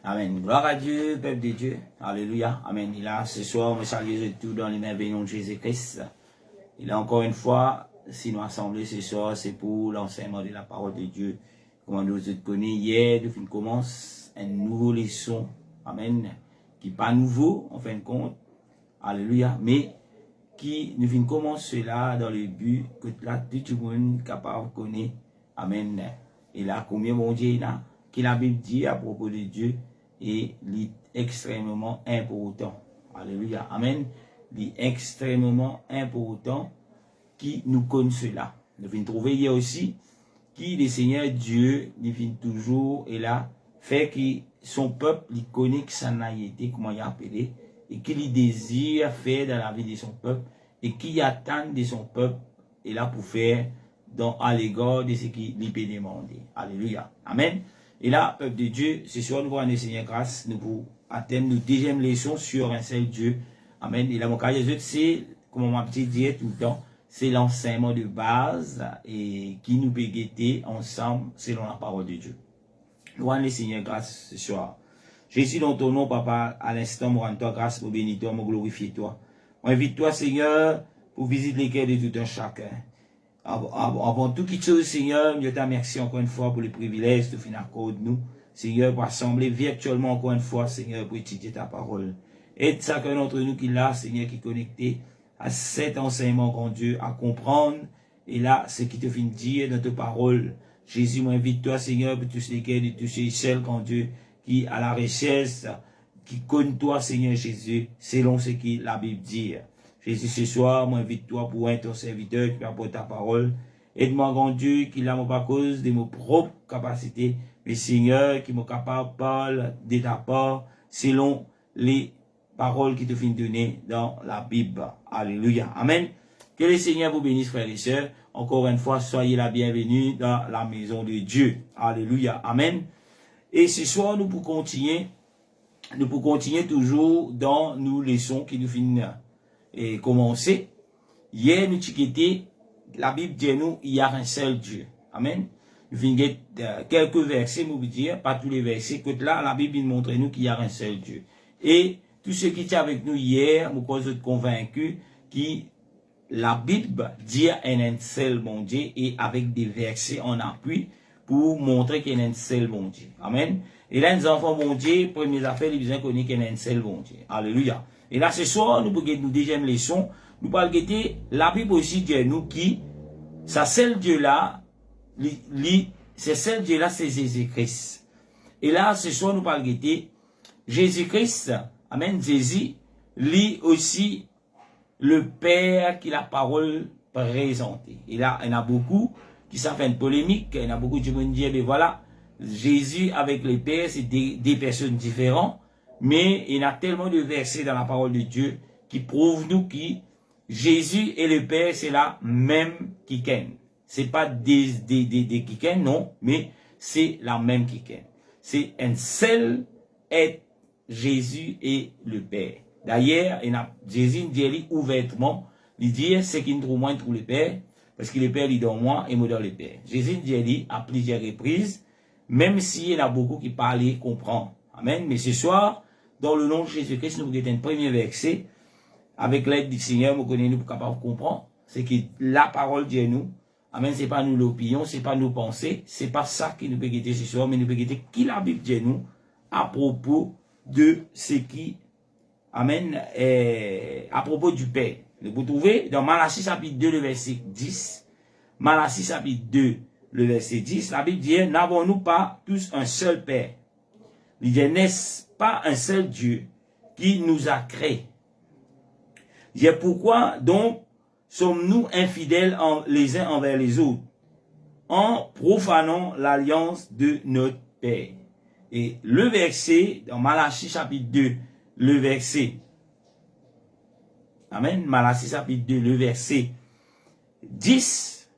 Amen. Gloire à Dieu, peuple de Dieu. Alléluia. Amen. Et là, ce soir, on me salue tout dans les merveilleux de Jésus-Christ. Et là, encore une fois, si nous assemblés ce soir, c'est pour l'enseignement de la parole de Dieu. Comme nous te connaissons, hier, nous commence un nouveau leçon. Amen. Qui n'est pas nouveau, en fin de compte. Alléluia. Mais qui nous commence cela dans le but que là, tout le monde est capable de connaître. Amen. Et là, combien mon Dieu là, qui la Bible dit à propos de Dieu, et extrêmement important. Alléluia. Amen. Extrêmement important qui nous connaît cela. Nous venons trouver hier aussi qui le Seigneur Dieu, il vient toujours et là, fait que son peuple, il connaît que ça n'a été, comment il a appelé, et qu'il désire faire dans la vie de son peuple, et qu'il attend de son peuple, et là pour faire à l'égard de ce qu'il lui peut demander. Alléluia. Amen. Et là, peuple de Dieu, ce soir, nous voulons Seigneur grâce, nous pour atteindre notre deuxième leçon sur un seul Dieu. Amen. Et là, mon cas, c'est, comme on m'a dit tout le temps, c'est l'enseignement de base et qui nous peut guetter ensemble selon la parole de Dieu. Nous voulons Seigneur grâce ce soir. Jésus, dans ton nom, Papa, à l'instant, moi, rends toi grâce pour bénir toi, moi, glorifier toi. On invite toi, Seigneur, pour visiter les cœurs de tout un chacun. Avant toute chose, Seigneur, je te remercie encore une fois pour le privilège de finir de nous. Seigneur, pour assembler virtuellement encore une fois, Seigneur, pour étudier ta parole. Aide chacun d'entre nous qui l'a, Seigneur, qui est connecté à cet enseignement, grand Dieu, à comprendre. Et là, ce qui te fait dire dans ta parole. Jésus, m'invite toi, Seigneur, pour tous les cœurs de tous ces seuls, grand Dieu, qui à la recherche, qui connaissent toi, Seigneur Jésus, selon ce que la Bible dit. Jésus, ce soir, moi, invite-toi pour être ton serviteur qui apporte ta parole. Aide-moi, grand Dieu, qui l'a pas à cause de mes propres capacités, mais Seigneur, qui m'est capable de parler de ta part, selon les paroles qui te finissent donner dans la Bible. Alléluia. Amen. Que le Seigneur vous bénisse, frères et sœurs. Encore une fois, soyez la bienvenue dans la maison de Dieu. Alléluia. Amen. Et ce soir, nous pouvons continuer toujours dans nos leçons qui nous finissent. Et commencer. Hier, nous avons la Bible dit nous, il y a un seul Dieu. Amen. Nous avons quelques versets, nous dire, pas tous les versets, que là, la Bible nous montre nous qu'il y a un seul Dieu. Et tous ceux qui étaient avec nous hier, nous sommes convaincus que la Bible dit un seul bon Dieu et avec des versets en appui pour montrer qu'il y a un seul bon Dieu. Amen. Et là, les enfants bon Dieu, première affaire, ils ont connu qu'il y a un seul bon Dieu. Alléluia. Et là, ce soir, nous allons nous deuxième leçon. Nous allons guetter la Bible aussi dit nous qui, ça seul Dieu là, c'est seul Dieu là, c'est Jésus-Christ. Et là, ce soir, nous allons guetter Jésus-Christ, amen, Jésus, lui aussi, le Père qui la parole présentée. Et là, il y en a beaucoup qui s'en fait une polémique, il y en a beaucoup qui vont dire, mais voilà, Jésus avec le Père, c'est des personnes différentes. Mais il y a tellement de versets dans la parole de Dieu qui prouvent nous que Jésus et le Père, c'est la même Kiken. C'est pas des Kiken, non, mais c'est la même Kiken. C'est un seul être Jésus et le Père. D'ailleurs, Jésus dit ouvertement, il dit, ce qui nous trouve moins trouve le Père, Parce que le Père est dans moi et moi dans le Père. Jésus dit à plusieurs reprises, même s'il y en a beaucoup qui parlent et comprennent. Amen. Mais ce soir, dans le nom de Jésus-Christ, nous regardons un premier verset. Avec l'aide du Seigneur, nous connaissons pour capable de comprendre. C'est que la parole de nous, amen, c'est pas nous l'opinion, c'est pas nos pensées, c'est pas ça qui nous peut guetter ce soir, mais nous peut guetter qui la Bible dit nous à propos de ce qui, amen, à propos du Père. Vous trouvez dans Malachie chapitre 2, le verset 10, Malachie chapitre 2, le verset 10, la Bible dit, n'avons-nous pas tous un seul Père? Il dit, n'est-ce pas un seul Dieu qui nous a créés? Il dit, pourquoi donc sommes-nous infidèles les uns envers les autres en profanant l'alliance de notre Père? Et le verset, dans Malachie chapitre 2, le verset, amen, Malachie chapitre 2, le verset 10,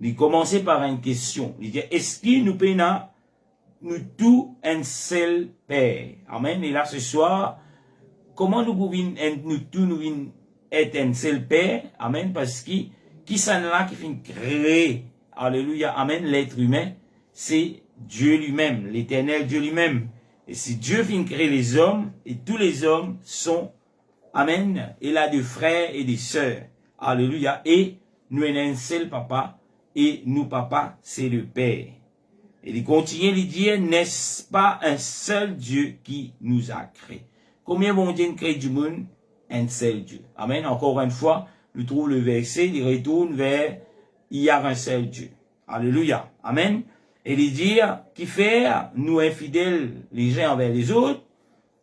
il commence par une question. Il dit, est-ce qu'il nous peine nous tous un seul Père? Amen. Et là, ce soir, comment nous pouvons nous tous nous être un seul Père? Amen. Parce que qui s'en là qui finit créer, alléluia, amen, l'être humain, c'est Dieu lui-même, l'éternel Dieu lui-même. Et si Dieu finit créer les hommes, et tous les hommes sont, amen, il a des frères et des sœurs, alléluia, et nous avons un seul papa, et nous papa, c'est le Père. Et il continue, il dit, n'est-ce pas un seul Dieu qui nous a créés? Combien bon Dieu crée du monde? Un seul Dieu. Amen. Encore une fois, nous trouvons le verset, il retourne vers, il y a un seul Dieu. Alléluia. Amen. Et il dit, qui fait nous infidèles les uns envers les autres,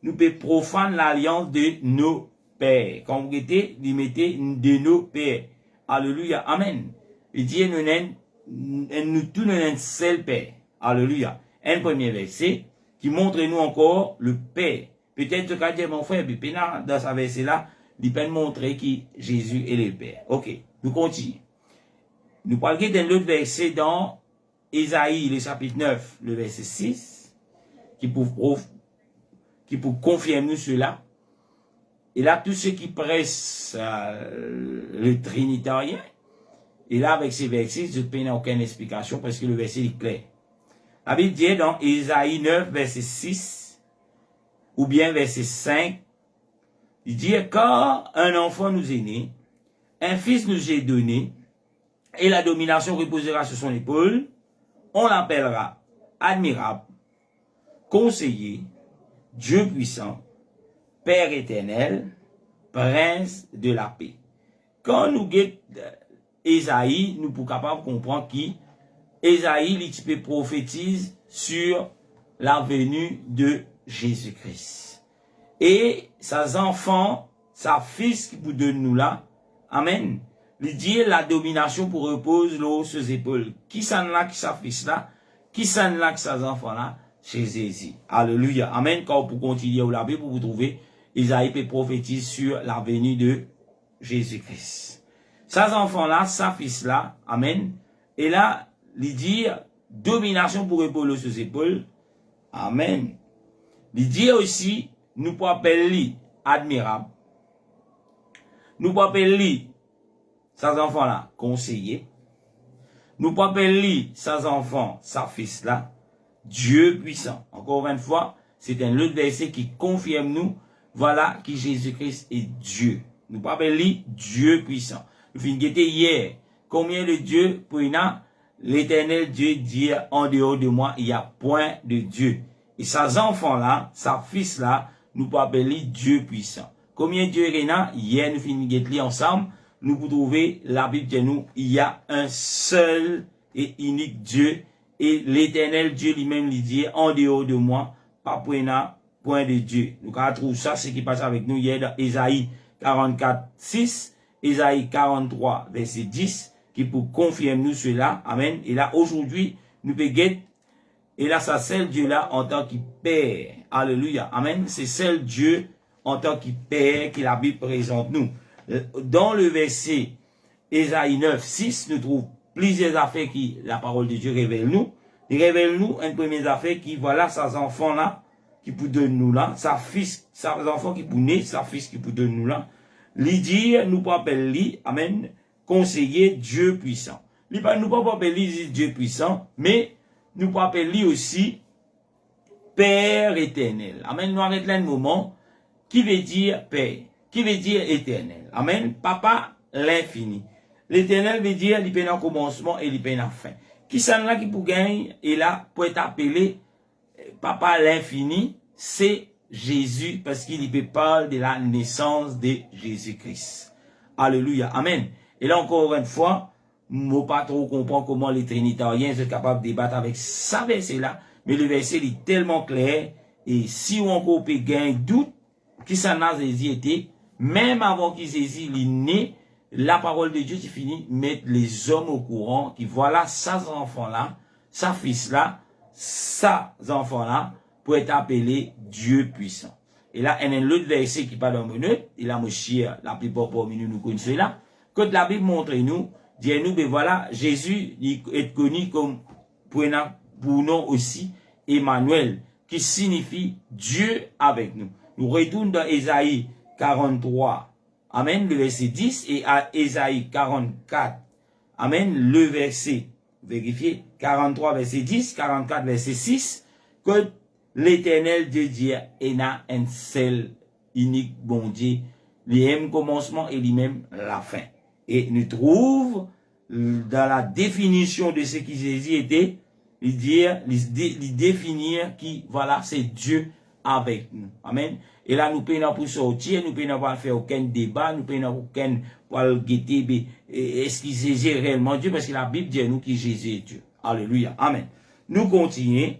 nous peut profaner l'alliance de nos pères. Quand vous mettez, il mettez de nos pères. Alléluia. Amen. Il dit, nous tous nous un seul Père. Alléluia. Un premier verset qui montre nous encore le Père. Peut-être que quand mon frère, dans ce verset-là, il peut montrer que Jésus est le Père. Ok, nous continuons. Nous parlons d'un autre verset dans Ésaïe, le chapitre 9, le verset 6, qui pour confirmer nous cela. Et là, tous ceux qui pressent le Trinitaire, et là, avec ces versets, je ne peux aucune explication parce que le verset est clair. La Bible dit dans Ésaïe 9, verset 6, ou bien verset 5, il dit, car un enfant nous est né, un fils nous est donné, et la domination reposera sur son épaule, on l'appellera admirable, conseiller, Dieu puissant, Père éternel, prince de la paix. Quand nous guettons Ésaïe, nous pouvons capable comprendre qui Ésaïe, il prophétise sur la venue de Jésus-Christ. Et ses enfants, sa fils qui vous donne nous là, amen. Il dit la domination pour repose l'eau sur ses épaules. Qui s'en là, qui sa fils là, qui s'en là, qui ses enfants là, chez Jésus. Alléluia. Amen. Quand vous continuez au labé pour vous trouver, Ésaïe peut prophétiser sur la venue de Jésus-Christ. Ses enfants là, sa fils là, amen. Et là, il dit domination pour épauler sur ses épaules. Amen. Il dit aussi, nous pouvons appeler lui admirable. Nous pouvons appeler lui, ses enfants là, conseiller. Nous pouvons appeler lui, ses enfants, sa fils là, Dieu puissant. Encore une fois, c'est un autre verset qui confirme nous, voilà, que Jésus-Christ est Dieu. Nous pouvons appeler lui Dieu puissant. Nous finissons hier, combien de Dieu pour l'éternel Dieu dit, en dehors de moi, il n'y a point de Dieu. Et ses enfants là, sa fils là, nous pouvons appeler Dieu puissant. Combien de Dieu est là? Hier, nous finissons ensemble, nous pouvons trouver la Bible de nous, il y a un seul et unique Dieu, et l'éternel Dieu lui-même lui dit, en dehors de moi, pas point de Dieu. Nous trouvons ça, ce qui passe avec nous hier dans Ésaïe 44, 6, Ésaïe 43, verset 10, qui pour confirmer nous cela. Amen. Et là, aujourd'hui, nous pouvons guetter. Et là, c'est seul Dieu là en tant que Père. Alléluia. Amen. C'est seul Dieu en tant que Père que la Bible présente nous. Dans le verset Ésaïe 9, 6, nous trouvons plusieurs affaires qui la parole de Dieu révèle nous. Il révèle nous une première affaire qui, voilà, ses enfants là, qui pour donner nous là, sa fils, ses enfants qui pour naître, sa fils qui pour donner nous là. Lui dire, nous pouvons appeler lui, amen, conseiller, Dieu puissant. Nous ne pouvons pas appeler Dieu puissant, mais nous pouvons appeler aussi Père éternel. Amen. Nous arrêtons là un moment qui veut dire Père, qui veut dire éternel. Amen. Papa, l'infini. L'éternel veut dire il peut en commencement et il peut en fin. Qui s'en là qui pour gagner et là pour être appelé Papa l'infini, c'est Jésus parce qu'il peut parler de la naissance de Jésus-Christ. Alléluia. Amen. Et là encore une fois, moi pas trop comprendre comment les trinitariens sont capables de débattre avec ça verset-là, mais le verset est tellement clair et si on encore peut gagner doute qui s'en a Jésus était, même avant qu'il Jésus est né, la parole de Dieu qui finit mettre les hommes au courant qui voilà sa enfant là, sa fils là, sa enfant là pour être appelé Dieu puissant. Et là, il y a un autre verset qui parle d'un minute, et là, mon cher, la plupart parmi nous connaissons là, quand la Bible montre nous, dit nous, ben voilà, Jésus est connu comme pour nom aussi Emmanuel, qui signifie Dieu avec nous. Nous retournons dans Ésaïe 43, amen, le verset 10, et à Ésaïe 44, amen, le verset, vérifiez, 43 verset 10, 44 verset 6, que l'Éternel Dieu dit, et n'a un seul unique bon Dieu, lui-même commencement et lui-même la fin. Et nous trouvons dans la définition de ce qui Jésus était, il définir qui, voilà, c'est Dieu avec nous. Amen. Et là, nous pouvons pour sortir, nous pouvons pas faire aucun débat, nous pouvons aucun pour guetter, est-ce qu'il Jésus est réellement Dieu? Parce que la Bible dit nous que Jésus est Dieu. Alléluia. Amen. Nous continuons.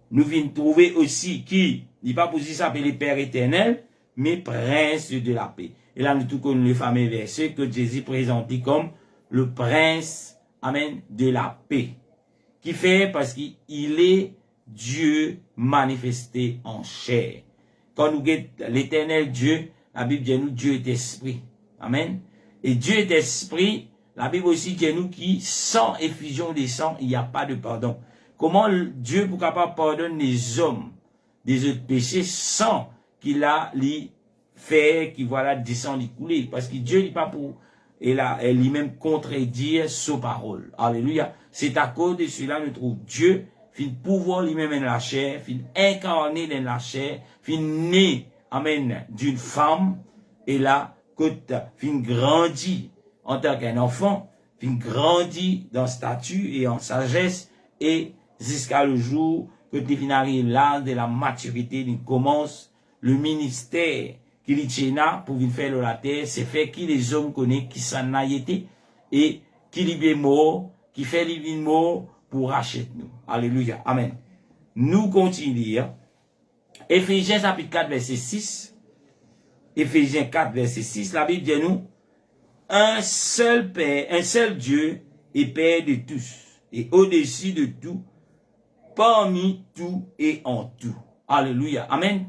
Nous venons trouver aussi qui, il n'est pas possible s'appeler Père éternel, mais Prince de la paix. Et là, nous tout connaissons le fameux verset que Jésus présentait comme le Prince, amen, de la paix. Qui fait parce qu'il est Dieu manifesté en chair. Quand nous regardons l'éternel Dieu, la Bible dit nous, Dieu est esprit. Amen. Et Dieu est esprit, la Bible aussi dit nous qui, sans effusion des sangs, il n'y a pas de pardon. Comment Dieu pour capable pardonner les hommes des autres péchés sans qu'il a les fait qui voilà descend les couler parce que Dieu n'est pas pour et là elle lui-même contredire sa parole. Alléluia. C'est à cause de cela nous trouve Dieu fin pouvoir lui-même dans la chair, fin incarné dans la chair, fin né amen d'une femme et là quand fin grandi en tant qu'un enfant, fin grandi dans statut et en sagesse et jusqu'à le jour que tu arrives là de la maturité, il commence le ministère qui lui tient pour venir faire la terre, c'est fait qui les hommes connaissent qui s'en a été et qui lui est mort, qui fait lui mort pour racheter nous. Alléluia. Amen. Nous continuons. Éphésiens chapitre 4 verset 6. Éphésiens 4 verset 6, la Bible dit nous un seul Père, un seul Dieu est Père de tous et au-dessus de tout, parmi tout et en tout. Alléluia. Amen.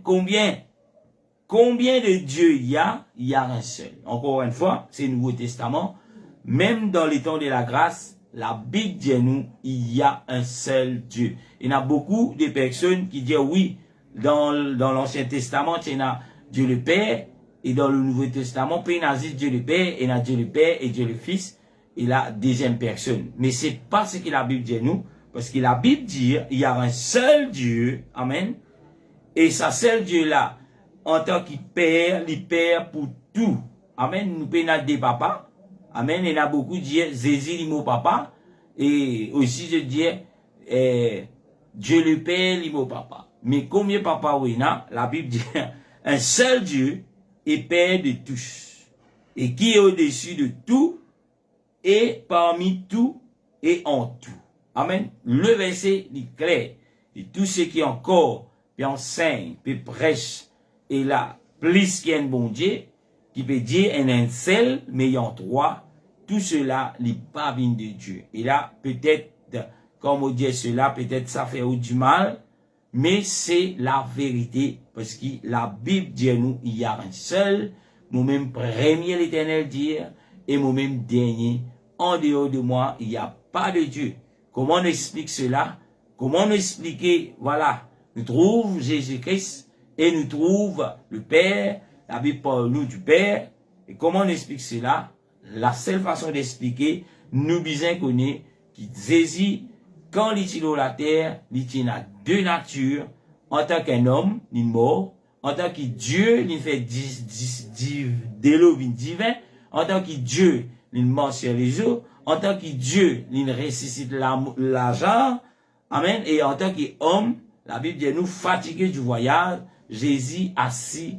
Combien de dieux il y a? Il y a un seul. Encore une fois, c'est le Nouveau Testament. Même dans les temps de la grâce, la Bible dit nous, il y a un seul Dieu. Il y a beaucoup de personnes qui disent oui, dans l'Ancien Testament, il y a Dieu le Père, et dans le Nouveau Testament, il y a Dieu le Père, et il y a Dieu le Père et Dieu le Fils, et la deuxième personne. Mais c'est pas ce que la Bible dit nous, parce que la Bible dit, il y a un seul Dieu, amen, et ce seul Dieu-là, en tant qu'il Père, il Père pour tout. Amen. Nous pouvons des papas. Amen. Il y a beaucoup qui disent Jésus, il mon papa. Et aussi, je dis, Dieu le Père, il mon papa. Mais combien de papa oui, la Bible dit, un seul Dieu est Père de tous. Et qui est au-dessus de tout, et parmi tout, et en tout. Amen. Le verset est clair. Et tout ce qui est encore, puis enseigne, puis prêche, et là, plus qu'il y a un bon Dieu, qui peut dire un seul, mais il y a trois, tout cela n'est pas venu de Dieu. Et là, peut-être, comme on dit cela, peut-être ça fait du mal, mais c'est la vérité, parce que la Bible dit à nous, il y a un seul, moi-même premier l'Éternel dit, et moi-même dernier, en dehors de moi, il n'y a pas de Dieu. Comment on explique cela? Comment on explique, voilà, nous trouvons Jésus-Christ, et nous trouve le Père, la Bible parle nous du Père, et comment on explique cela? la seule façon d'expliquer, nous besoin connaître que Jésus, quand il est sur la terre, il a deux natures. En tant qu'un homme, il est mort. En tant que Dieu, il fait des lois divins. En tant que Dieu, il marche sur les eaux. En tant que Dieu, il ressuscite l'argent. Amen. Et en tant qu'homme, la Bible dit nous fatigués du voyage, Jésus assis,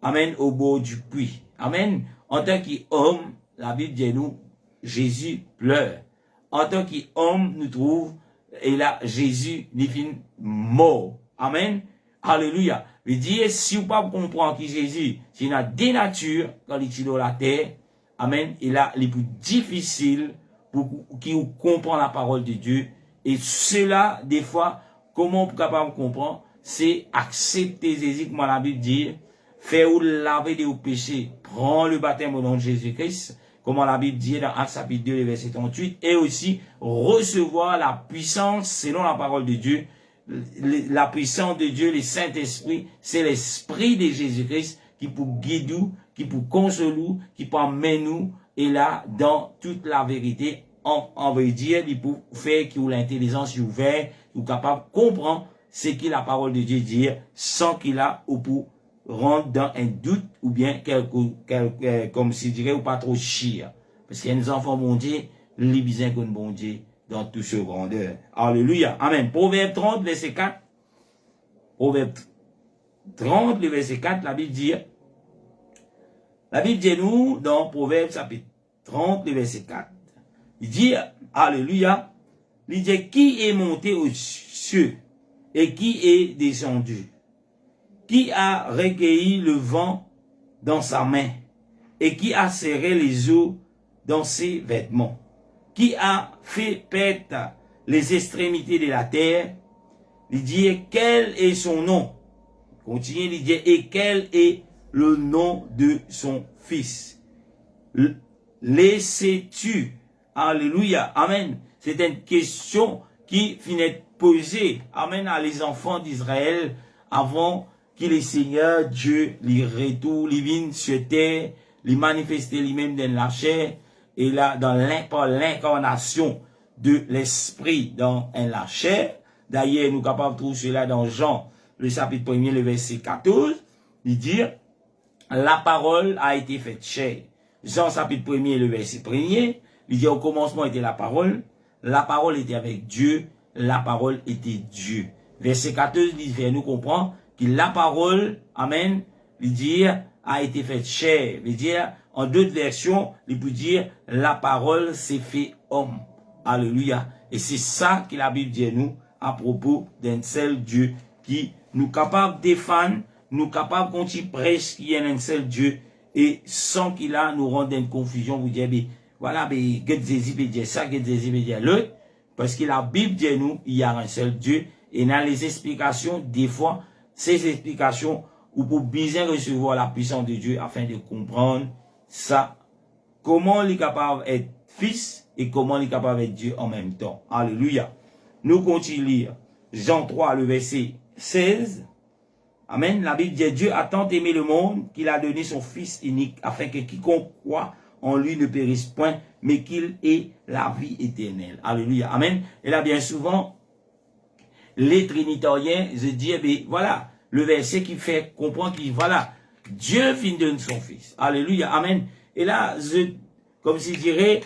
amen, au bord du puits. Amen. En tant qu'homme, la Bible dit nous, Jésus pleure. En tant qu'homme, nous trouvons, et là, Jésus, il finit mort. Amen. Alléluia. Il dit, si vous ne comprenez pas que Jésus, c'est une des natures, quand il est dans la terre, amen, et là, il est plus difficile pour qui comprend la parole de Dieu. Et cela, des fois, comment on peut capable comprendre, c'est accepter Jésus, comme la Bible dit, faire ou laver de vos péchés, prendre le baptême au nom de Jésus-Christ, comme la Bible dit dans Actes chapitre 2, verset 38, et aussi recevoir la puissance selon la parole de Dieu. La puissance de Dieu, le Saint-Esprit, c'est l'Esprit de Jésus-Christ qui peut guider nous, qui peut consoler nous, qui peut emmener nous, et là, dans toute la vérité, on veut dire, il peut faire que l'intelligence est ouverte, ou capable de comprendre ce que la parole de Dieu dit, sans qu'il a ou pour rentrer dans un doute, ou bien comme si je dirais, ou pas trop chier. Parce qu'il y a des enfants bon Dieu, les besoins qu'on bon Dieu, dans tout ce grandeur. Alléluia. Amen. Proverbe 30, verset 4. Proverbe 30, le verset 4, la Bible dit nous, dans Proverbe chapitre 30, le verset 4. Il dit, alléluia, il dit, qui est monté aux cieux et qui est descendu? Qui a recueilli le vent dans sa main et qui a serré les eaux dans ses vêtements? Qui a fait perdre les extrémités de la terre? Il dit, quel est son nom? Continue, il dit, et quel est le nom de son fils? Laissez-tu? Alléluia. Amen. C'est une question qui finit posée. Amen. À les enfants d'Israël avant que le Seigneur Dieu les retourne, les vienne sur terre, les manifester lui-même dans la chair, et là, dans l'incarnation de l'esprit dans la chair. D'ailleurs, nous sommes capables de trouver cela dans Jean, le chapitre 1er, le verset 14. Il dit, la parole a été faite chair. Jean, chapitre 1er, le verset 1er. Il dit, au commencement était la parole était avec Dieu, la parole était Dieu. Verset 14, il fait nous comprendre que la parole, amen, il dit, a été faite chair. Il dit, en d'autres versions, il peut dire, la parole s'est fait homme. Alléluia. Et c'est ça que la Bible dit à nous, à propos d'un seul Dieu qui nous capable de défendre, nous capable de continuer prêche qu'il y a un seul Dieu, et sans qu'il a nous rende une confusion, vous dire, voilà, que Jésus peut dire ça, que Jésus peut dire l'autre, parce que la Bible dit à nous, il y a un seul Dieu, et dans les explications, des fois, ces explications, ou pour bien recevoir la puissance de Dieu, afin de comprendre ça, comment il est capable d'être fils, et comment il est capable d'être Dieu en même temps. Alléluia. Nous continuons à lire Jean 3, le verset 16. Amen. La Bible dit, Dieu a tant aimé le monde qu'il a donné son Fils unique, afin que quiconque croit en lui ne périsse point, mais qu'il ait la vie éternelle. Alléluia. Amen. Et là, bien souvent, les trinitariens, je dis, voilà, le verset qui fait comprendre que, voilà, Dieu finit de son Fils. Alléluia. Amen. Et là, comme si je dirais,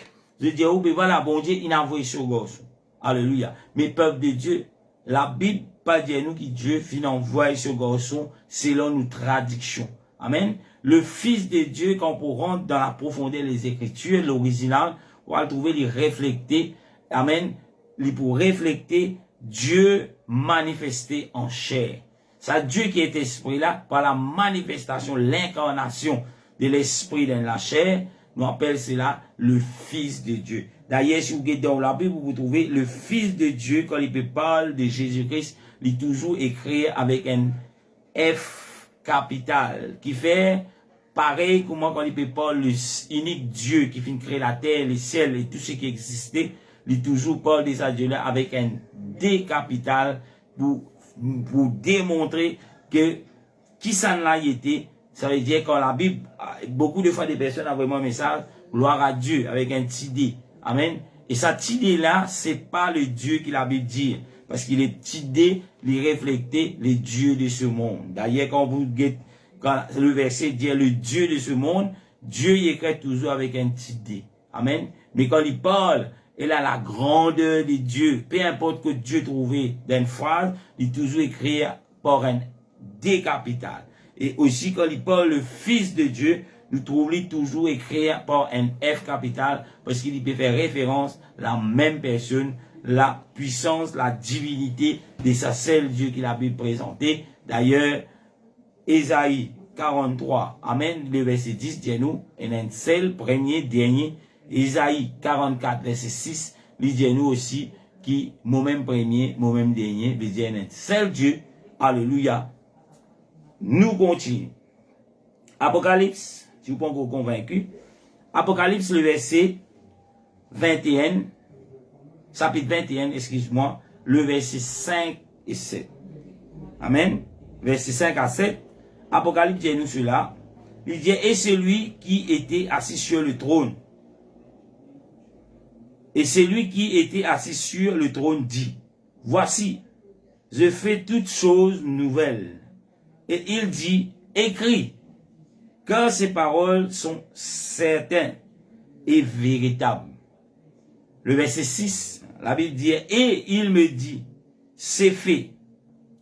oh, voilà, bon Dieu, il a envoyé son gosse. Alléluia. Mais peuple de Dieu, la Bible pas dit à nous que Dieu finit envoyer ce garçon selon nos traductions. Amen. Le Fils de Dieu, quand on rentre dans la profondeur des Écritures, l'original, on va le trouver, les refléter. Amen. Il pour refléter Dieu manifesté en chair. C'est Dieu qui est esprit là, par la manifestation, l'incarnation de l'esprit dans la chair, nous appelle cela le Fils de Dieu. D'ailleurs, si vous regardez dans la Bible, vous trouvez le Fils de Dieu, quand il parle de Jésus-Christ, il est toujours écrit avec un F capital, qui fait pareil comment quand il parle le unique Dieu qui finit créer la terre, les ciels et tout ce qui existait, il toujours parle de ça Dieu là avec un D capital pour démontrer que qui ça l'a été. Ça veut dire quand la Bible, beaucoup de fois des personnes ont vraiment un message, Gloire à Dieu, avec un petit D. Amen. Et cette idée-là, c'est pas le Dieu qu'il a Bible dire. Parce qu'il est petit D, il reflète les dieux de ce monde. D'ailleurs, quand le verset dit le Dieu de ce monde, Dieu y écrit toujours avec un petit D. Amen. Mais quand il parle, il a la grandeur de Dieu. Peu importe que Dieu trouvait dans une phrase, il toujours écrit par un D capital. Et aussi, quand il parle le Fils de Dieu, nous trouvons toujours écrit par un F capital, parce qu'il peut faire référence à la même personne, la puissance, la divinité de sa seul Dieu qu'il a pu présenter. D'ailleurs, Ésaïe 43, Amen, le verset 10 dit nous, et un seul premier, dernier, Ésaïe 44, verset 6, il dit nous aussi, qui, moi-même premier, moi-même dernier, il dit un seul Dieu, alléluia. Nous continuons. Apocalypse, si vous êtes encore convaincu, Apocalypse, le verset 21, chapitre 21, excuse-moi, le verset 5 et 7. Amen. Verset 5 à 7. Apocalypse dit nous cela. Il dit, et celui qui était assis sur le trône. Et celui qui était assis sur le trône dit, voici, je fais toutes choses nouvelles. Et il dit, écris, car ces paroles sont certaines et véritables. Le verset 6, la Bible dit, et il me dit, c'est fait.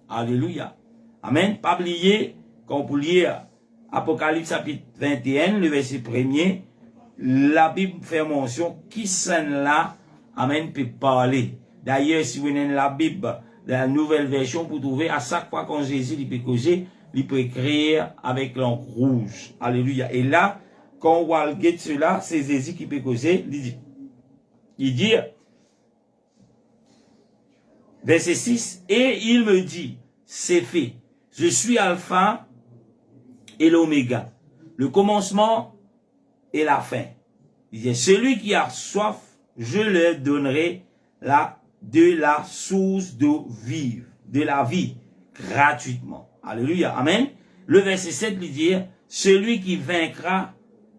Alléluia. Amen. Pas oublier, quand vous lire Apocalypse chapitre 21, le verset 1er, la Bible fait mention qui s'en là, amen, peut parler. D'ailleurs, si vous avez la Bible, la nouvelle version, vous trouvez à chaque fois quand Jésus il peut causer, il peut écrire avec l'encre rouge. Alléluia. Et là, quand on voit cela, c'est Jésus qui peut causer, il dit, verset 6, et il me dit, c'est fait. Je suis Alpha et l'Oméga, le commencement et la fin. Il dit, celui qui a soif, je leur donnerai de la source d'eau vive, de la vie, gratuitement. Alléluia. Amen. Le verset 7 lui dit, celui qui vaincra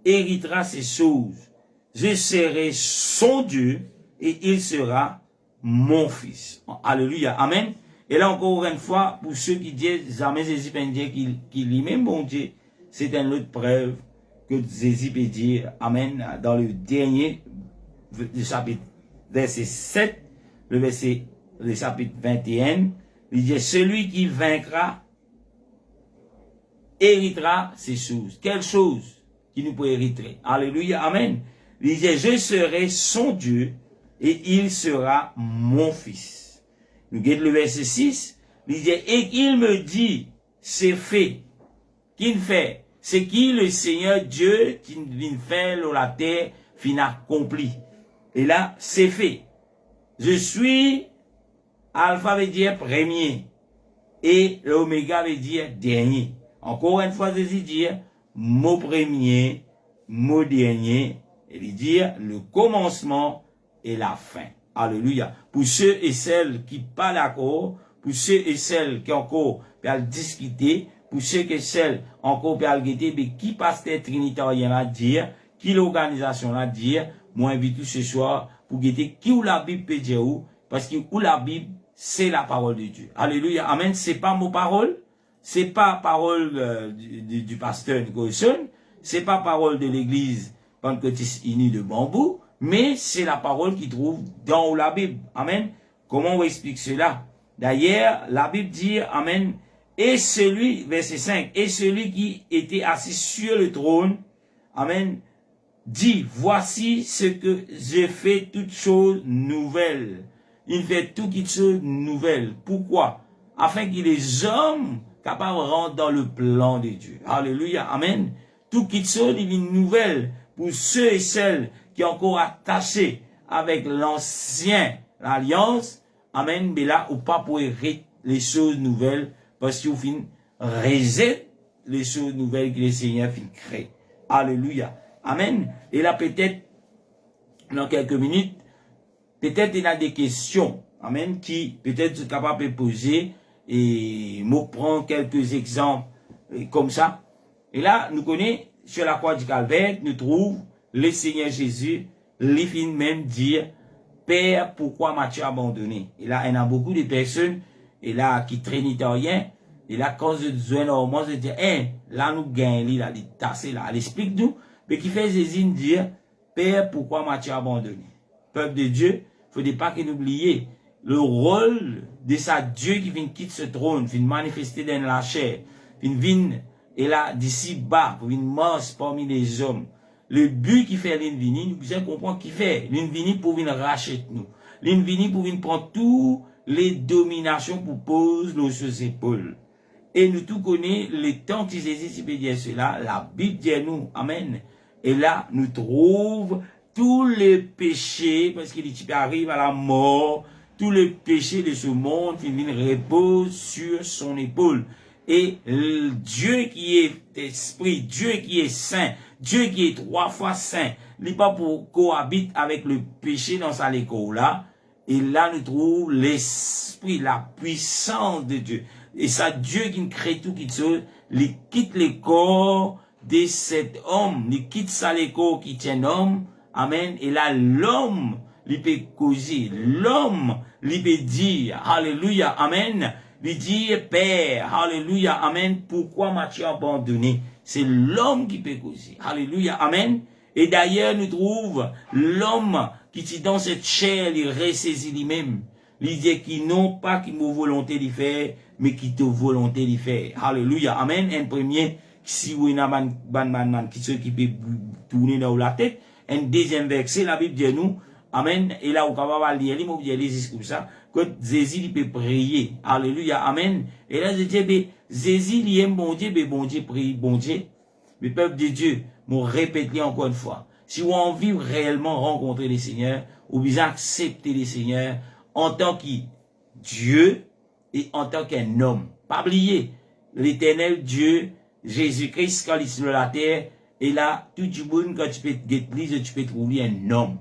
héritera ces choses. Je serai son Dieu et il sera mon fils. Alléluia. Amen. Et là encore une fois, pour ceux qui disent jamais Jésus peut dire qu'il est même bon Dieu, c'est une autre preuve que Jésus peut dire, amen, dans le dernier chapitre, verset 7, le chapitre 21, il dit, celui qui vaincra héritera ces choses. Quelle chose qui nous peut hériter? Alléluia, amen. Il dit, je serai son Dieu et il sera mon fils. Nous guettons le verset 6, il dit, et il me dit, c'est fait. Qui fait? C'est qui le Seigneur Dieu qui vient faire la terre, fin accompli. Et là, c'est fait. Je suis Alpha veut dire premier. Et l'Oméga veut dire dernier. Encore une fois, Jésus dit, mot premier, mot dernier. Et il dit le commencement et la fin. Alléluia. Pour ceux et celles qui pas d'accord, pour ceux et celles qui encore peuvent discuter, pour ceux et celles encore peuvent guetter, mais qui pasteur trinitaire à dire, qui l'organisation à dire, moi invite ce soir pour guetter qui ou la Bible peut dire où, parce que où la Bible, c'est la parole de Dieu. Alléluia. Amen. C'est pas mon parole, c'est pas parole du pasteur Nicholson, c'est pas parole de l'église pentecôtiste unie de Bambou, mais c'est la parole qui trouve dans la Bible. Amen. Comment on explique cela? D'ailleurs, la Bible dit, amen, et celui, verset 5, et celui qui était assis sur le trône, amen, dit, voici ce que j'ai fait toutes choses nouvelles. Il fait toutes choses nouvelles. Pourquoi? Afin que les hommes capables rentrent dans le plan de Dieu. Alléluia. Amen. Toutes choses nouvelles pour ceux et celles qui sont encore attachés avec l'ancien alliance. Amen. Mais là, ou pas pour hériter les choses nouvelles parce qu'il fin reset les choses nouvelles que le Seigneur fin créer. Alléluia. Amen. Et là, peut-être, dans quelques minutes, peut-être il y a des questions, amen, qui peut-être sont capables de poser, et moi prends quelques exemples comme ça. Et là, nous connaissons, sur la croix du Calvaire, nous trouvons le Seigneur Jésus, il finit même dire, Père, pourquoi m'as-tu abandonné? Et là, il y a beaucoup de personnes, et là, qui trinitariens, et là, quand je dis, normalement, je dis, là, nous gagnons, là, les tasser, là, elle explique nous, mais qui fait Jésus dire, Père, pourquoi m'as-tu abandonné? Peuple de Dieu, il ne faut pas que nous oublions le rôle de sa Dieu qui vient quitter ce trône, vient manifester dans la chair, vient, et là, d'ici bas, pour une marche parmi les hommes. Le but qui fait l'invini, nous devons comprendre qui fait. L'invini pour venir racheter nous. L'invini pour venir prendre toutes les dominations pour poser nos sous épaules. Et nous tout connaissons le temps qui Jésus peut dire cela. La Bible dit nous, amen. Et là, nous trouvons tous les péchés, parce qu'il arrive à la mort, tous les péchés de ce monde, qui reposent sur son épaule. Et Dieu qui est esprit, Dieu qui est saint, Dieu qui est 3 fois saint, il n'est pas pour cohabiter avec le péché dans sa école là. Et là, nous trouvons l'esprit, la puissance de Dieu. Et ça, Dieu qui crée tout, qui quitte le corps de cet homme, il quitte ça le corps qui tient l'homme. Amen. Et là, l'homme, il peut causer, l'homme, il peut dire, alléluia, amen. Il dit, Père, alléluia, amen, pourquoi m'as-tu abandonné? C'est l'homme qui peut causer. Alléluia, amen. Et d'ailleurs, nous trouvons l'homme qui dit dans cette chair, il ressaisit lui-même. Il dit qu'il n'ont pas qui m'a volonté d'y faire, mais qui te volonté d'y faire. Alléluia, amen. Un premier, si vous avez qui peut tourner dans la tête. Un deuxième verset, la Bible dit nous, amen. Et là, on va lire, il m'a dit comme ça. Que Jésus il peut prier. Alléluia. Amen. Et là, je dis, Jésus il aime bon Dieu, mais bon Dieu prie, bon Dieu. Mais peuple de Dieu, me répéter encore une fois. Si vous avez envie réellement rencontrer les Seigneurs, ou bien accepter les Seigneurs en tant que Dieu et en tant qu'un homme. Pas oublier, l'éternel Dieu, Jésus-Christ, quand il est sur la terre, et là, tout le monde, quand tu peux te guetter, tu peux trouver un homme.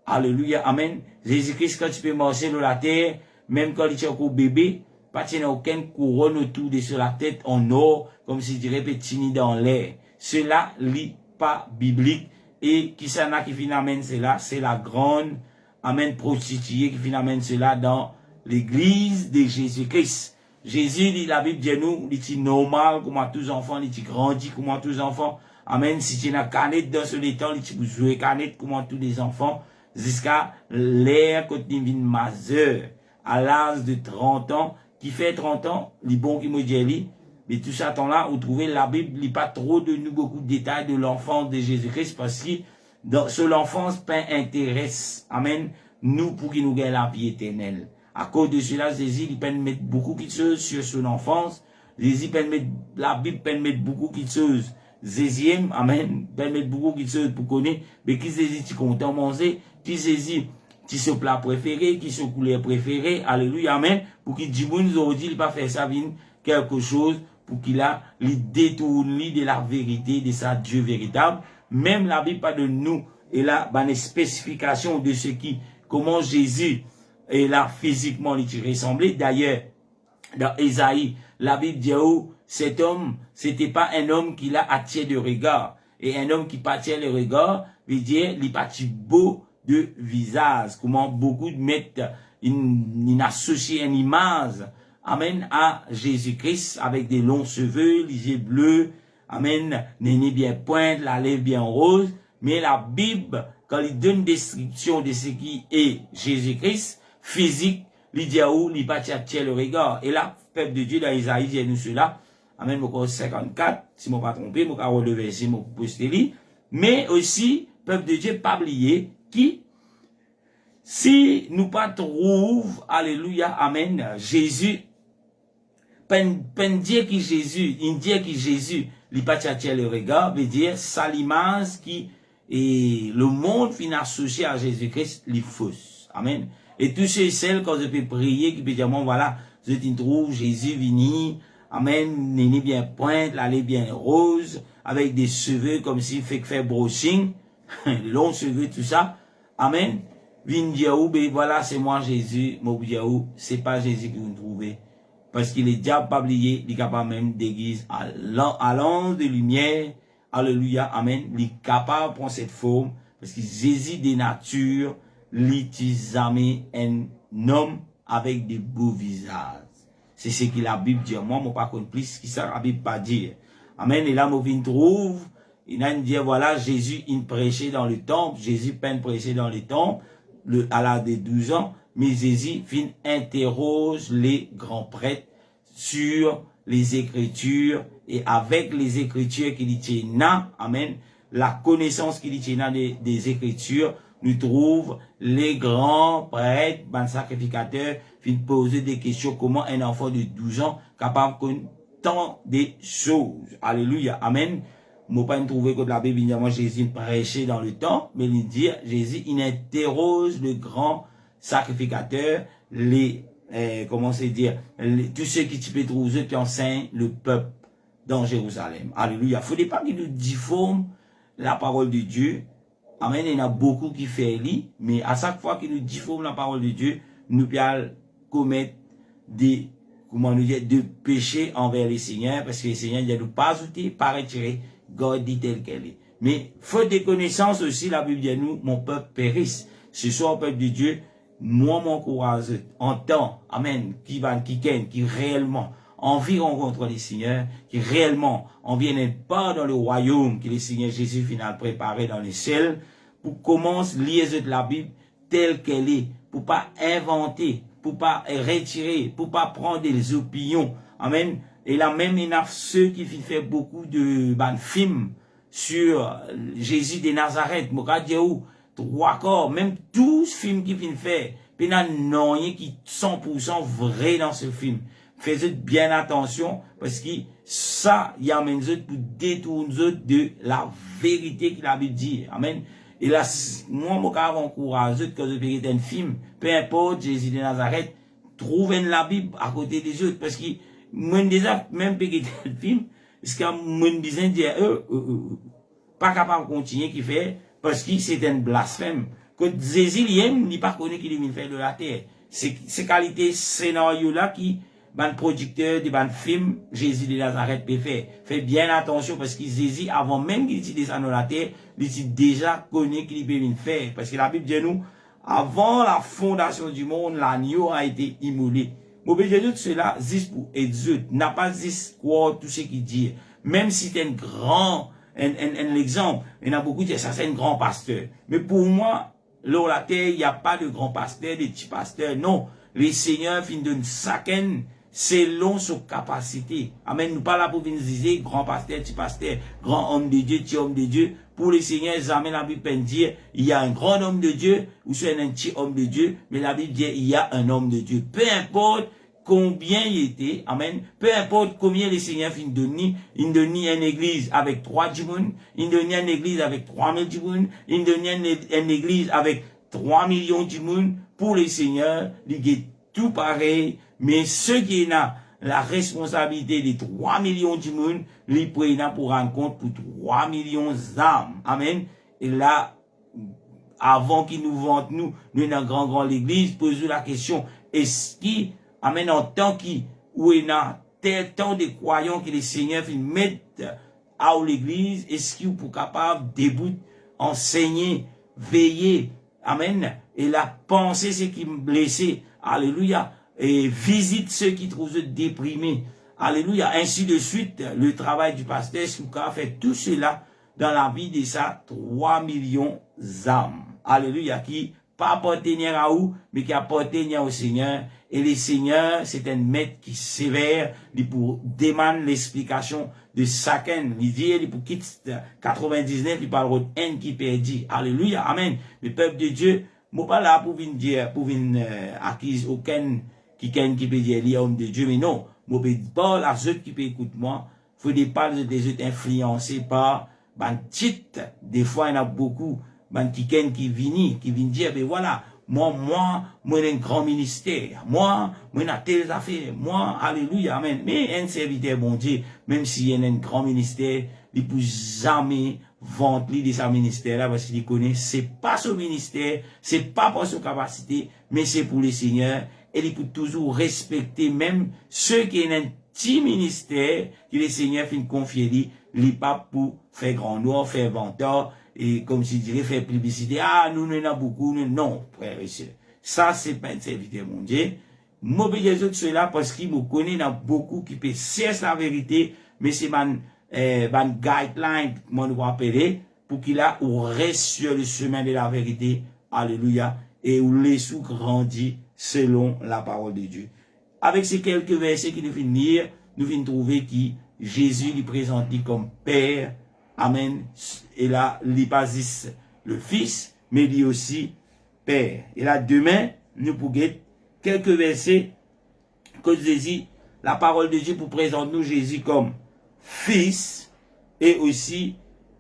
Alléluia, amen. Jésus-Christ, quand tu peux marcher dans la terre, même quand il est encore bébé, pas qu'il n'y a aucune couronne autour de sur la tête en or, comme si tu répétais dans l'air. Cela n'est pas biblique. Et qui s'en a qui amène cela, c'est la grande, amen, prostituée qui amène cela dans l'église de Jésus-Christ. Jésus, dit, la Bible dit nous, il est normal, comme à tous les enfants, il est grandi, comme à tous les enfants. Amen. Si tu n'as canette dans ce temps, il est joué canette, comme à tous les enfants. Jusqu'à l'ère quand il vient majeur, à l'âge de 30 ans, qui fait 30 ans, les bons qui me disent, mais tout ça temps-là, vous trouvez la Bible, il n'y a pas trop de nous, beaucoup de détails de l'enfance de Jésus-Christ, parce que dans ce l'enfance, pas intéresse, amen, nous, pour qu'il nous gagne la vie éternelle. À cause de cela, Jésus, il peut mettre beaucoup de choses sur son enfance. Jésus peut mettre, la Bible peut mettre beaucoup de choses. Jésus, amen, peut mettre beaucoup de choses pour connaître, mais qui Jésus, tu content manger, qui Jésus, qui son plat préféré, qui son couleur préférée, alléluia, amen, pour qu'il dise, aujourd'hui, il pas faire ça, quelque chose, pour qu'il a, il détourne de la vérité de sa Dieu véritable. Même la Bible pas de nous, et là, une spécification de ce qui, comment Jésus, est là, physiquement, il ressemblait. D'ailleurs, dans Ésaïe, la Bible dit, oh, cet homme, c'était pas un homme qui l'a attiré de regard. Et un homme qui attire le regard, veut dire, il est beau de visage. Comment beaucoup mettent une associé une image, amen, à Jésus-Christ avec des longs cheveux, les yeux bleus, amen, nez bien pointe, la lèvre bien rose. Mais la Bible, quand il donne une description de ce qui est Jésus-Christ, physique, il dit où il pas attirer le regard. Et là, peuple de Dieu, dans Isaïe, dit nous cela. Amen, mon 54, si je ne me pas trompé, je vais relever, si je me poster. Mais aussi, peuple de Dieu, pas oublier, qui, si nous pas trouve, alléluia, amen, Jésus, pen dire qui Jésus, il dit qui Jésus, il pas attirer le regard, veut dire, ça l'image qui, et le monde finit associé à Jésus-Christ, les fausses. Amen. Et tous ceux et celles, quand je peux prier, qui peut dire, bon, voilà, je te trouve Jésus vini, amen, néné bien pointe, l'allée bien rose, avec des cheveux comme s'il fait brushing, longs cheveux, tout ça. Amen. Vin diaou, ben voilà, c'est moi Jésus, mon diaou, c'est pas Jésus que vous trouvez. Parce qu'il est déjà pas oublié, il est capable même d'église à l'ange de lumière, alléluia, amen, il est capable de prendre cette forme, parce que Jésus de nature, l'utilise un homme avec des beaux visages. C'est ce que la Bible dit. Moi, je ne pas plus ce que ça la Bible pas dire. Amen. Et là, je trouve, il a dit, voilà, Jésus, il prêchait dans le temple. Jésus peine prêcher dans le temple, à l'âge de 12 ans. Mais Jésus, interroge les grands prêtres sur les Écritures. Et avec les Écritures qu'il tient, amen, la connaissance qu'il tient des Écritures, nous trouve les grands prêtres, les sacrificateurs, viennent poser des questions, comment un enfant de 12 ans capable de connaître tant de choses. Alléluia, amen. Moi, pas trouver que la Bible, évidemment, Jésus prêchait dans le temps, mais il dit, Jésus, il interroge le grand sacrificateur, comment c'est dire, tous ceux qui peuvent trouver, qui enseignent le peuple dans Jérusalem. Alléluia. Il ne faut pas qu'il nous difforme la parole de Dieu. Amen. Il y en a beaucoup qui font lire, mais à chaque fois qu'il nous difforme la parole de Dieu, nous pouvons commettre des, de péchés envers les seigneurs, parce que les seigneurs ne nous pas ajouter, pas retirer, God dit tel qu'elle est. Mais, faute de connaissances aussi, la Bible dit nous, mon peuple périsse. Ce soir, peuple de Dieu, moi, mon courage, en temps, amen, qui réellement, envie rencontrer les seigneurs, qui réellement, en viennent pas dans le royaume que les seigneurs Jésus final préparé dans les ciels, pour commencer lire la Bible telle qu'elle est, pour pas inventer, pour pas retirer, pour pas prendre des opinions. Amen. Et là même, il y a ceux qui font beaucoup de films sur Jésus de Nazareth, trois corps, même 12 films qui viennent faire, puis il y a rien qui est 100% vrai dans ce film. Faites bien attention, parce que ça, il y a même pour détourner de la vérité que la Bible dit. Amen. Et là, moi, je encourage que je fais un film, peu importe, Jésus de Nazareth, trouvez la Bible à côté des autres, parce que, moi, déjà, même pégué le film, parce que, moi, disais, pas capable de continuer qui fait, parce que c'est un blasphème. Que Jésus, il n'est pas connu qu'il est fait de la terre. C'est qualité scénario-là qui, ban producteur de ban film, Jésus de Nazareth peut faire. Fait bien attention parce que Jésus, avant même qu'il utilise ça dans la terre, il était déjà connu qu'il peut faire. Parce que la Bible dit nous, avant la fondation du monde, l'agneau a été immolé. Mon objet de tout cela, juste pour exulte, n'a pas juste quoi tout ce qu'il dit. Même si c'est un grand, un exemple, il y en a beaucoup qui disent ça c'est un grand pasteur. Mais pour moi, là la terre, il n'y a pas de grand pasteur, de petits pasteurs. Non. Les seigneurs finissent de chacun selon sa capacité. Amen. Nous pas là pour venir dire grand pasteur, petit pasteur, grand homme de Dieu, petit homme de Dieu. Pour les seigneurs, jamais la Bible peut dire il y a un grand homme de Dieu ou c'est un petit homme de Dieu, mais la Bible dit il y a un homme de Dieu. Peu importe combien il était, amen. Peu importe combien les seigneurs finissent de donner, ils donnent une église avec 3 djimoun, ils donnent une église avec 3000 djimoun, ils donnent une église avec 3 millions de djimoun. Pour les seigneurs, il est tout pareil, mais ceux qui ont la responsabilité des 3 millions de monde, ils prennent pour rendre compte pour 3 millions d'âmes. Amen. Et là, avant qu'ils nous vendent, nous dans grand l'église, posons la question, est-ce qu'il, amen, en tant qu'il, où il y a tant de croyants que les seigneurs mettent à l'église, est-ce qu'ils sont capables de début, enseigner, veiller, amen, et la pensée, c'est qui me blessait, alléluia, et visite ceux qui trouvent déprimés, alléluia, ainsi de suite, le travail du pasteur Souka fait tout cela dans la vie de sa 3 millions d'âmes, alléluia, qui pas appartenir à où, mais qui appartenir au Seigneur, et le Seigneur, c'est un maître qui sévère, il pour demander l'explication de chacun, il dit, il pour quitter 99, il parle de un qui perdit, alléluia, amen, le peuple de Dieu, moi pas là pour venir dire, pour venir acquise aucun qui peut dire il est homme de Dieu, mais non, moi peux pas la ceux qui peut écouter moi, faut pas des autres influencés par ben titre, des fois il y en a beaucoup ben qui viennent dire ben voilà, moi un grand ministère, moi j'ai telles affaires, moi alléluia amen, mais un serviteur bon Dieu, même s'il y a un grand ministère, il peut jamais vanter de sa ministère là parce qu'il connaît c'est pas son ministère, c'est pas pour sa capacité, mais c'est pour le Seigneur, et il peut toujours respecter même ceux qui ont un petit ministère que le Seigneur fin confier li pas pour faire grand noir, faire venteur, et comme je dirais, faire publicité. Ah, nous en avons beaucoup. Non, frère et sœurs. Ça, c'est pas un serviteur, mon Dieu. M'obéis de cela parce qu'il me connaît dans beaucoup qui peut chercher la vérité, mais c'est ban guideline, moi nous appeler, pour qu'il a ou reste sur le chemin de la vérité. Alléluia. Et où les sous grandit selon la parole de Dieu. Avec ces quelques versets qui nous viennent lire, nous venons trouver que Jésus lui présente comme Père. Amen. Et là, il pas juste le Fils, mais il aussi Père. Et là, demain, nous pourrons quelques versets que Jésus, la parole de Dieu pour présenter nous Jésus comme Fils et aussi,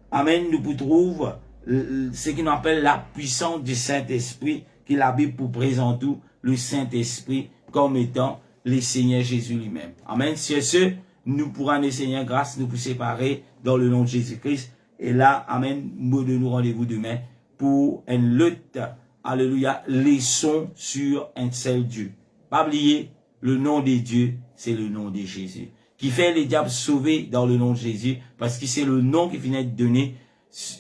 Amen, nous pour trouver ce qu'on appelle la puissance du Saint-Esprit qui la Bible pour présenter le Saint-Esprit comme étant le Seigneur Jésus lui-même. Amen. Sur ce, nous pourrons le Seigneur grâce, nous pour séparer dans le nom de Jésus-Christ. Et là, Amen, nous donnons rendez-vous demain pour une lutte, alléluia, leçon sur un seul Dieu. Pas oublier, le nom de Dieu, c'est le nom de Jésus. Qui fait les diables sauver dans le nom de Jésus, parce que c'est le nom qui finit de donner,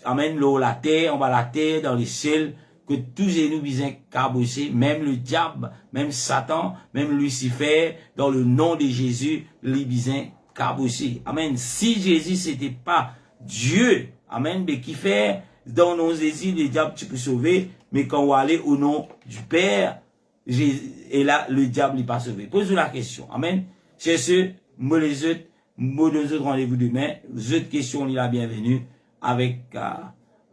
Amen, l'eau, la terre, en bas la terre, dans les ciels, que tous les nous bisons cabosser, même le diable, même Satan, même Lucifer, dans le nom de Jésus, les bisons cabosser. Amen. Si Jésus c'était pas Dieu, amen, mais qui fait dans nos Jésus, les diables tu peux sauver, mais quand on va aller au nom du Père, et là, le diable n'est pas sauvé. Posez la question. Amen. C'est ce, moi les autres, rendez-vous demain. Les autres questions, il la bienvenue avec,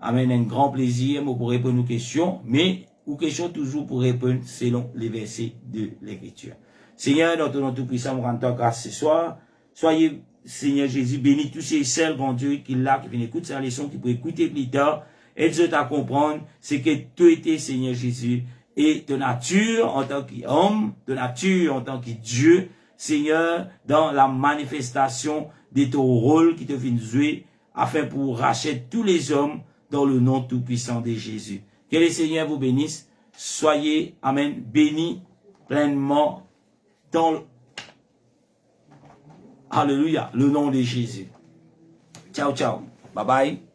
amen, un grand plaisir, moi, pour répondre aux questions, mais aux questions toujours pour répondre selon les versets de l'Écriture. Seigneur, dans ton nom tout puissant, nous rendons grâce ce soir. Soyez, Seigneur Jésus, bénis tous ces seuls, grand Dieu, qui là, qui viennent écouter sa leçon, qui pourraient écouter plus tard, aide-eux à comprendre ce que tu étais, Seigneur Jésus, et de nature en tant qu'homme, de nature en tant que Dieu, Seigneur, dans la manifestation de ton rôle qui te vient jouer, afin pour racheter tous les hommes dans le nom tout-puissant de Jésus. Que le Seigneur vous bénisse. Soyez, amen, bénis pleinement dans alléluia, le nom de Jésus. Ciao, ciao. Bye bye.